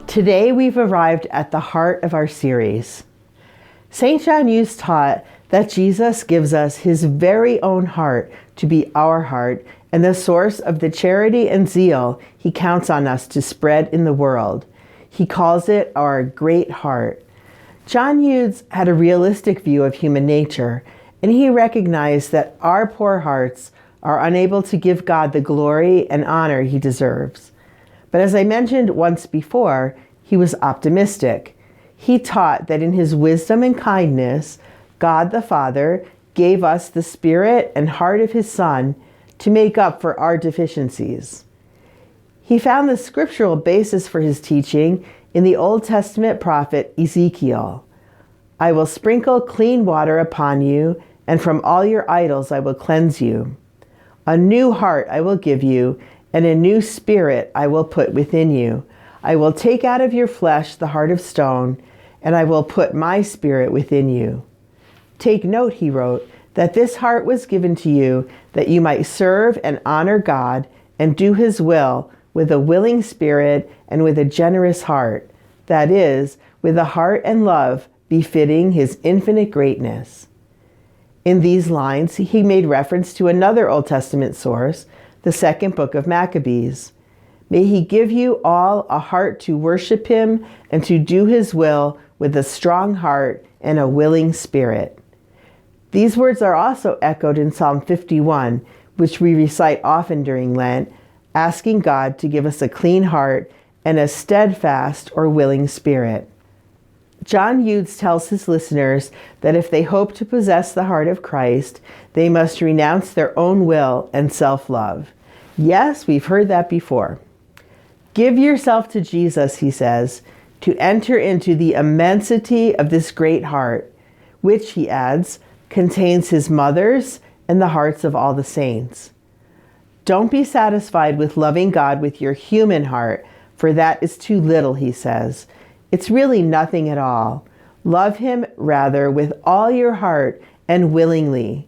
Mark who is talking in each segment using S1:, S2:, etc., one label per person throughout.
S1: Today we've arrived at the heart of our series. St. John Hughes taught that Jesus gives us his very own heart to be our heart and the source of the charity and zeal he counts on us to spread in the world. He calls it our great heart. John Hughes had a realistic view of human nature, and he recognized that our poor hearts are unable to give God the glory and honor he deserves. But as I mentioned once before, he was optimistic. He taught that in his wisdom and kindness, God the Father gave us the spirit and heart of his Son to make up for our deficiencies. He found the scriptural basis for his teaching in the Old Testament prophet Ezekiel. I will sprinkle clean water upon you, and from all your idols I will cleanse you. A new heart I will give you, and a new spirit I will put within you. I will take out of your flesh the heart of stone, and I will put my spirit within you. Take note, he wrote, that this heart was given to you that you might serve and honor God and do his will with a willing spirit and with a generous heart, that is, with a heart and love befitting his infinite greatness. In these lines, he made reference to another Old Testament source, the second book of Maccabees. May he give you all a heart to worship him and to do his will with a strong heart and a willing spirit. These words are also echoed in Psalm 51, which we recite often during Lent, asking God to give us a clean heart and a steadfast or willing spirit. John Hughes tells his listeners that if they hope to possess the heart of Christ, they must renounce their own will and self-love. Yes, we've heard that before. Give yourself to Jesus, he says, to enter into the immensity of this great heart, which, he adds, contains his mother's and the hearts of all the saints. Don't be satisfied with loving God with your human heart, for that is too little, he says. It's really nothing at all. Love him rather with all your heart and willingly.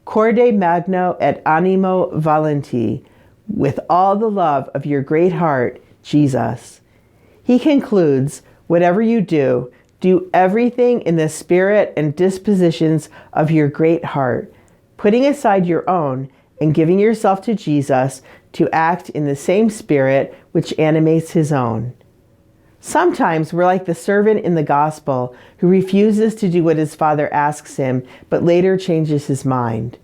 S1: Corde, Magno et Animo, Volenti, with all the love of your great heart, Jesus. He concludes, whatever you do, do everything in the spirit and dispositions of your great heart, putting aside your own and giving yourself to Jesus to act in the same spirit which animates his own. Sometimes we're like the servant in the gospel who refuses to do what his father asks him, but later changes his mind.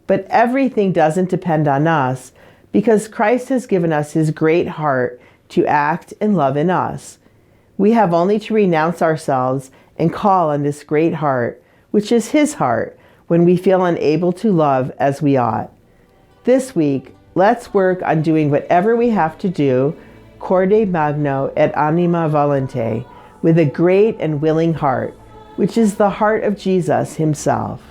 S1: But everything doesn't depend on us, because Christ has given us his great heart to act and love in us. We have only to renounce ourselves and call on this great heart, which is his heart, when we feel unable to love as we ought. This week, let's work on doing whatever we have to do, Corde, Magno et Anima Volenti, with a great and willing heart, which is the heart of Jesus himself.